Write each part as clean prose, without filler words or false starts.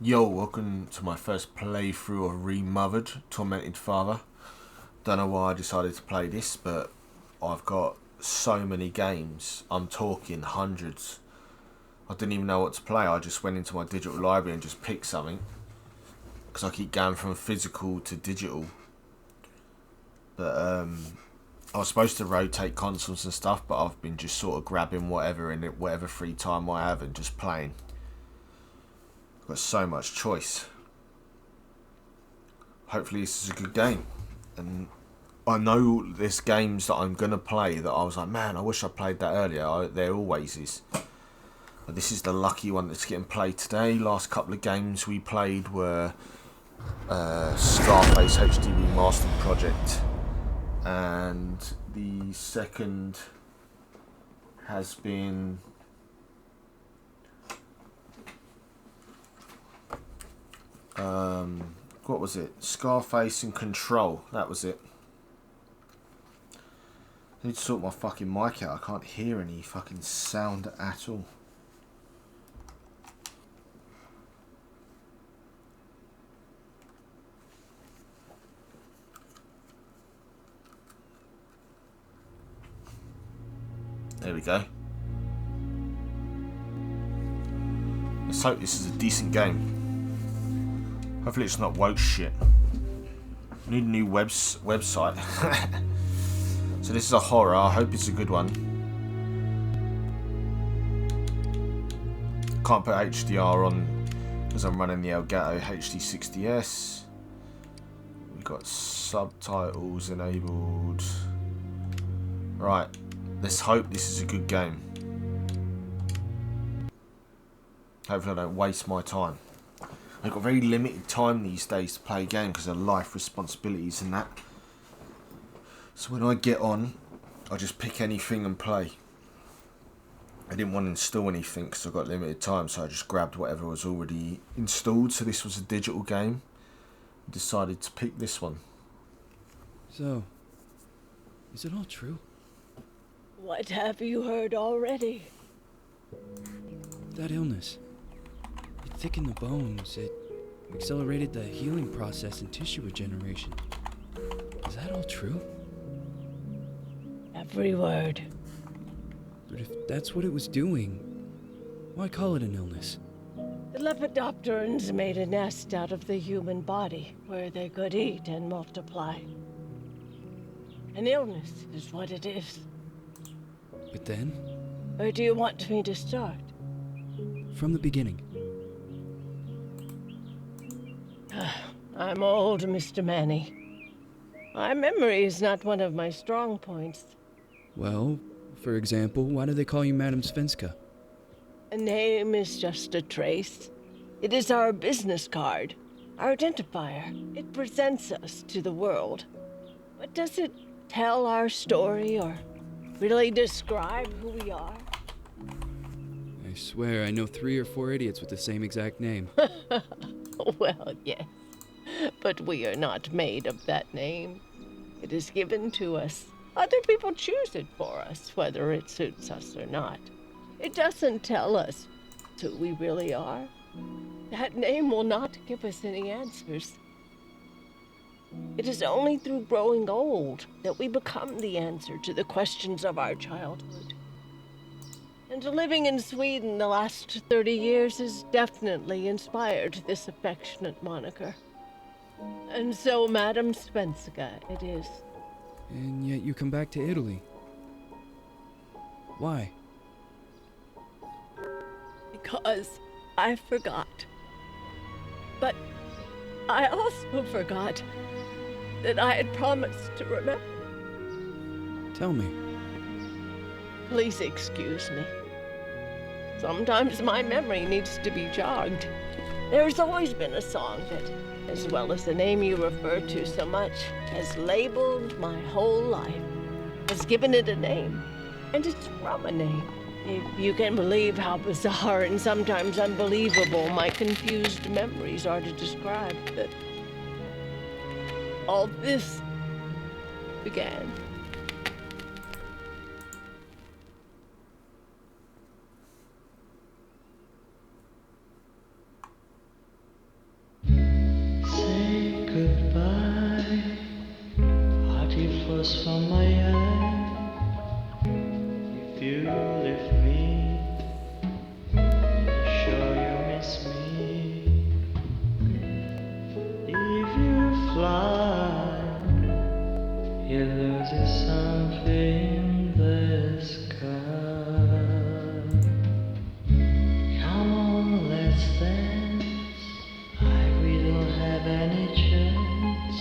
Yo, welcome to my first playthrough of Remothered, Tormented Father. Don't know why I decided to play this, but I've got so many games. I'm talking hundreds. I didn't even know what to play. I just went into my digital library and just picked something. Because I keep going from physical to digital. But I was supposed to rotate consoles and stuff, but I've been just sort of grabbing whatever in it, whatever free time I have and just playing. I've got so much choice. Hopefully this is a good game. And I know there's games that I'm going to play that I was like, man, I wish I played that earlier. There always is. But this is the lucky one that's getting played today. Last couple of games we played were Scarface HD Remastered Project. And the second has been what was it? Scarface and Control. That was it. I need to sort my fucking mic out. I can't hear any fucking sound at all. There we go. Let's hope this is a decent game. Hopefully it's not woke shit. Need a new website. So this is a horror. I hope it's a good one. Can't put HDR on because I'm running the Elgato HD60S. We've got subtitles enabled. Right. Let's hope this is a good game. Hopefully I don't waste my time. I've got very limited time these days to play a game because of life responsibilities and that. So when I get on, I just pick anything and play. I didn't want to install anything because I've got limited time, so I just grabbed whatever was already installed. So this was a digital game. I decided to pick this one. So, is it all true? What have you heard already? That illness. It thickened the bones. It accelerated the healing process and tissue regeneration. Is that all true? Every word. But if that's what it was doing, why call it an illness? The Lepidopterans made a nest out of the human body where they could eat and multiply. An illness is what it is. But then, Where do you want me to start? from the beginning. I'm old, Mr. Manny. My memory is not one of my strong points. Well, for example, why do they call you Madam Svenska? A name is just a trace. It is our business card, our identifier. It presents us to the world. But does it tell our story or really describe who we are? I swear I know 3 or 4 idiots with the same exact name. Well, yes. But we are not made of that name. It is given to us. Other people choose it for us, whether it suits us or not. It doesn't tell us who we really are. That name will not give us any answers. It is only through growing old that we become the answer to the questions of our childhood. And living in Sweden the last 30 years has definitely inspired this affectionate moniker. And so, Madam Svenska, it is. And yet you come back to Italy. Why? Because I forgot. But I also forgot that I had promised to remember. Tell me. Please excuse me. Sometimes my memory needs to be jogged. There's always been a song that, as well as the name you refer to so much, has labeled my whole life, has given it a name, and it's from a name. If you can believe how bizarre and sometimes unbelievable my confused memories are to describe that all this began. you lift me, sure you miss me. If you fly, you lose something in the sky. Come on, let's dance, like we don't have any chance.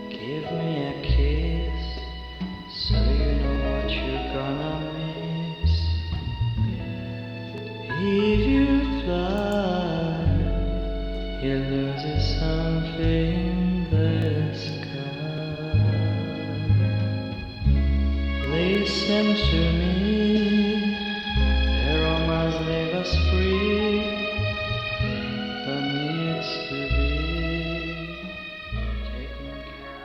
Give me a kiss, so you know what you're gonna miss. If you fly, you lose something in the sky. Listen to me, the romance leave us free. There needs to be taking care.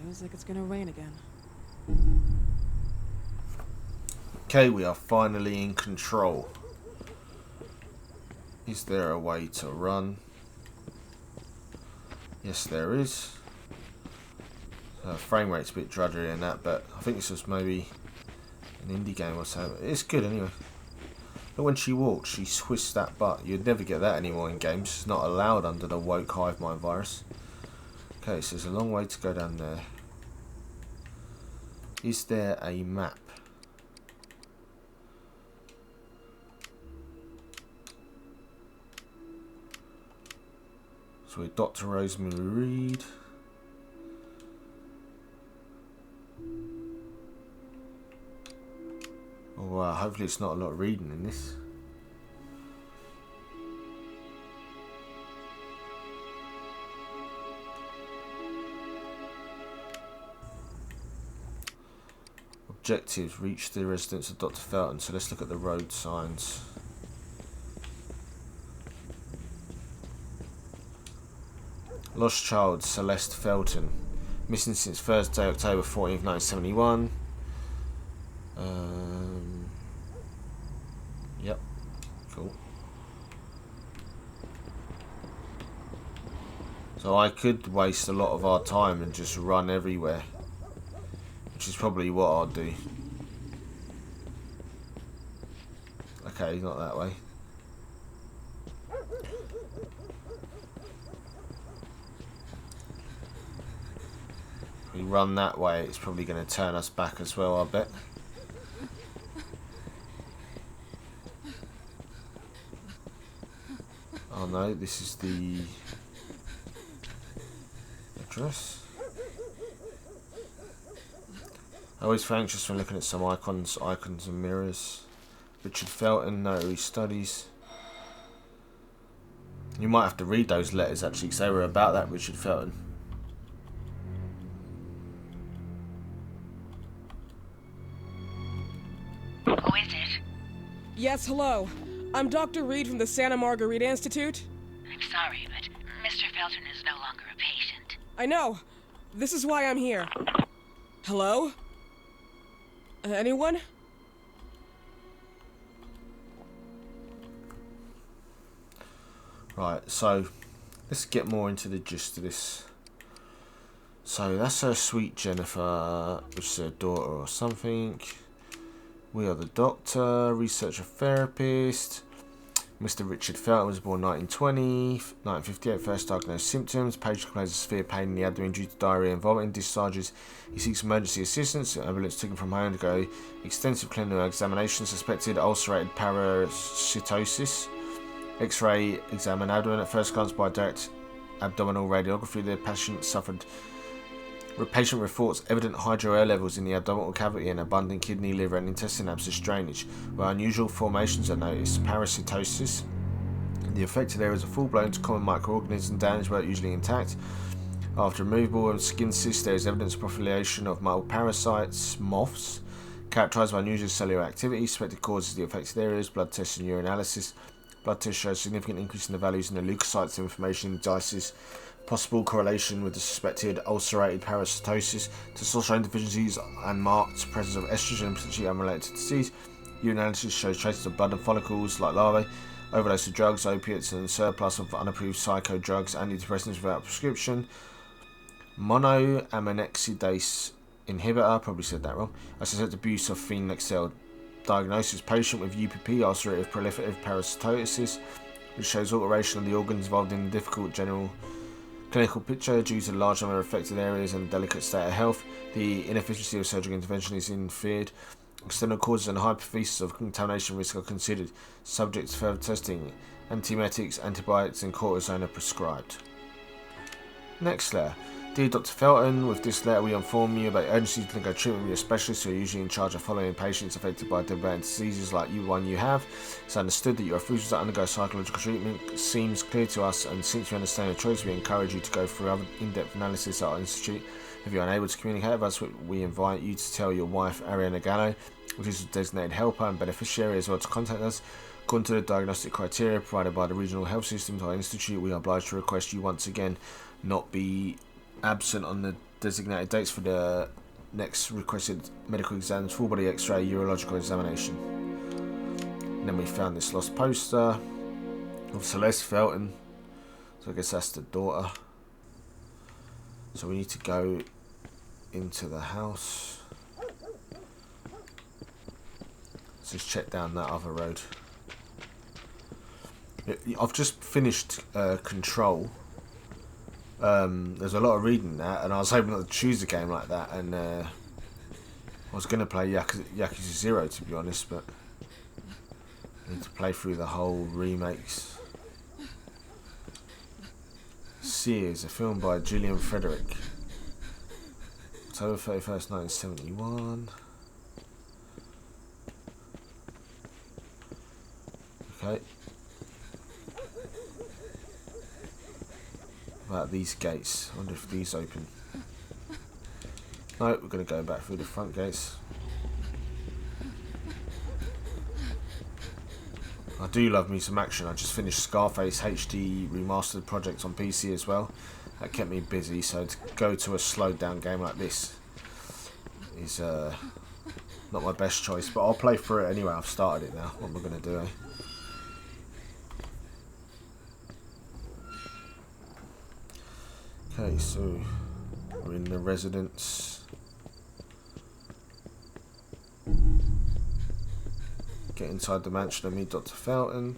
Feels like it's gonna rain again. Okay, we are finally in control. Is there a way to run? Yes, there is. Frame rate's a bit drudgery in that, but I think this was maybe an indie game or so. It's good anyway. But when she walks, she twists that butt. You'd never get that anymore in games. It's not allowed under the woke hive mind virus. Okay, so there's a long way to go down there. Is there a map? So we're Dr. Rosemary Reed. Oh wow, hopefully it's not a lot of reading in this. Objectives, reach the residence of Dr. Felton. So let's look at the road signs. Lost child, Celeste Felton. Missing since Thursday, October 14th, 1971. Yep, cool. So I could waste a lot of our time and just run everywhere, which is probably what I'll do. Okay, not that way. If we run that way, it's probably going to turn us back as well, I bet. Oh no, this is the address. I always feel anxious when looking at some icons and mirrors. Richard Felton, notary studies. You might have to read those letters actually, because they were about that Richard Felton. Who is it? Yes, hello. I'm Dr. Reed from the Santa Margarita Institute. I'm sorry, but Mr. Felton is no longer a patient. I know. This is why I'm here. Hello? Anyone? Right, so let's get more into the gist of this. So that's her sweet Jennifer, which is her daughter or something. We are the doctor, researcher therapist. Mr. Richard Felton was born 1920, 1958, first diagnosed symptoms. Patient complains of severe pain in the abdomen due to diarrhea and vomiting discharges. He seeks emergency assistance. The ambulance took him from home to go extensive clinical examination. Suspected ulcerated parasitosis. X-ray examined abdomen. At first glance by direct abdominal radiography, the patient reports evident hydro air levels in the abdominal cavity and abundant kidney, liver and intestine abscess drainage, where unusual formations are noticed. Parasitosis. The affected area is a full-blown common microorganism, damaged but usually intact. After removal of skin cyst, there is evidence of proliferation of multiple parasites, moths, characterized by unusual cellular activity. Suspected causes the affected areas. Blood tests and urinalysis. Blood tests show significant increase in the values in the leukocytes information indices possible correlation with the suspected ulcerated parasitosis, testosterone deficiencies, and marked presence of estrogen, potentially unrelated to disease. Urinalysis shows traces of blood and follicles like larvae, overdose of drugs, opiates, and surplus of unapproved psycho drugs, antidepressants without prescription. Monoaminexidase inhibitor, probably said that wrong. I suspect abuse of phenexel. Diagnosis: patient with UPP, ulcerative proliferative parasitosis, which shows alteration of the organs involved in the difficult general clinical picture due to the large number of affected areas and delicate state of health. The inefficiency of surgical intervention is inferred. External causes and hypothesis of contamination risk are considered. Subject to further testing. Antiemetics, antibiotics, and cortisone are prescribed. Next letter. Dear Dr. Felton, with this letter we inform you about urgency to clinical treatment with your specialists who are usually in charge of following patients affected by debilitating diseases like one you have. It's understood that you are refusing to undergo psychological treatment. It seems clear to us, and since we understand your choice, we encourage you to go through other in-depth analysis at our institute. If you are unable to communicate with us, we invite you to tell your wife, Ariana Gallo, which is a designated helper and beneficiary, as well to contact us. According to the diagnostic criteria provided by the regional health system to our institute, we are obliged to request you once again not be absent on the designated dates for the next requested medical exams, full body x-ray, urological examination. And then we found this lost poster of Celeste Felton, so I guess that's the daughter. So we need to go into the house. Let's just check down that other road. I've just finished Control. There's a lot of reading that, and I was hoping not to choose a game like that, and I was going to play Yakuza 0 to be honest, but I need to play through the whole remakes. Sears, a film by Gillian Frederick. October 31st, 1971. Okay. About these gates. I wonder if these open. No, we're going to go back through the front gates. I do love me some action. I just finished Scarface HD Remastered project on PC as well. That kept me busy, so to go to a slowed down game like this is not my best choice, but I'll play through it anyway. I've started it now. What am I going to do, eh? Okay, so we're in the residence. Get inside the mansion and meet Dr. Felton.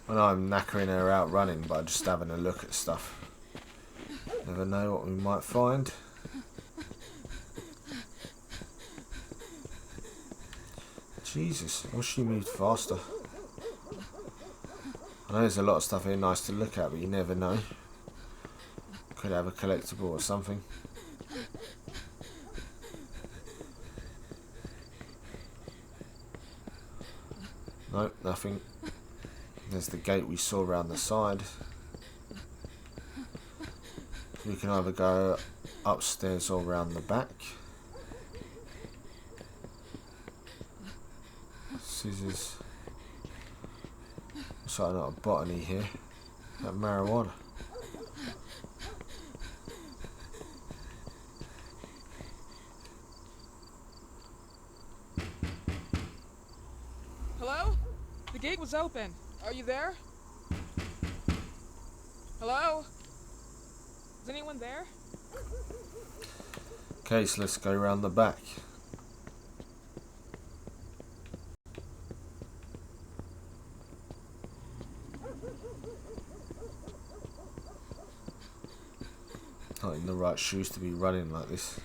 I know I'm knackering her out running, but I'm just having a look at stuff. Never know what we might find. Jesus, I wish she moved faster. I know there's a lot of stuff here nice to look at, but you never know. Could have a collectible or something. Nope, nothing. There's the gate we saw around the side. We can either go upstairs or around the back. Scissors. So not a botany here. That marijuana. Hello? The gate was open. Are you there? Hello? Is anyone there? Okay, so let's go around the back. Not in the right shoes to be running like this.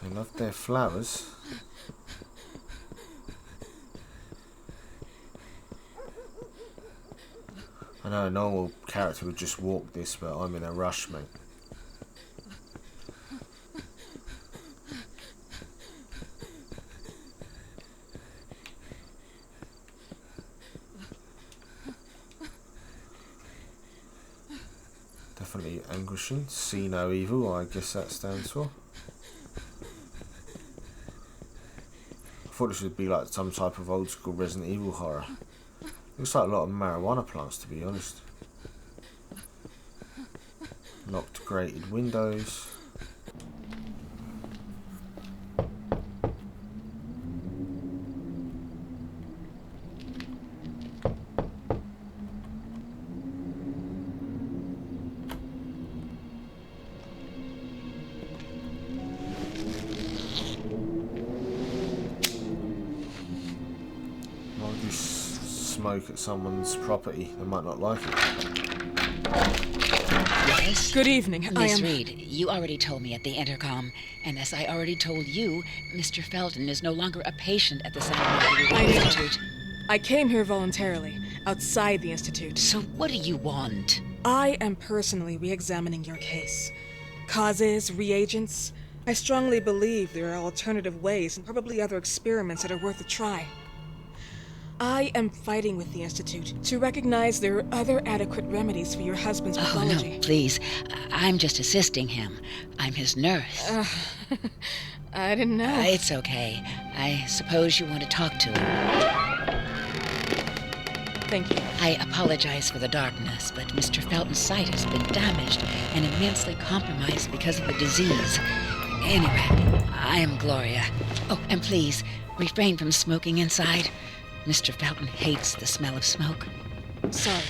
They love their flowers. I know a normal character would just walk this, but I'm in a rush, mate. Definitely anguishing. See no evil, I guess that stands for. I thought this would be like some type of old school Resident Evil horror. Looks like a lot of marijuana plants, to be honest. Locked grated windows. Why would you smoke at someone's property? They might not like it. Yes? Good evening. I Miss am... Reed, you already told me at the intercom, and as I already told you, Mr. Felton is no longer a patient at the Scientific I know. Institute. I came here voluntarily, outside the Institute. So what do you want? I am personally re-examining your case. Causes, reagents. I strongly believe there are alternative ways and probably other experiments that are worth a try. I am fighting with the Institute to recognize there are other adequate remedies for your husband's Oh, pathology. no, please. I'm just assisting him. I'm his nurse. I didn't know. It's okay. I suppose you want to talk to him. Thank you. I apologize for the darkness, but Mr. Felton's sight has been damaged and immensely compromised because of the disease. Anyway, I am Gloria. Oh, and please, refrain from smoking inside. Mr. Felton hates the smell of smoke. Sorry.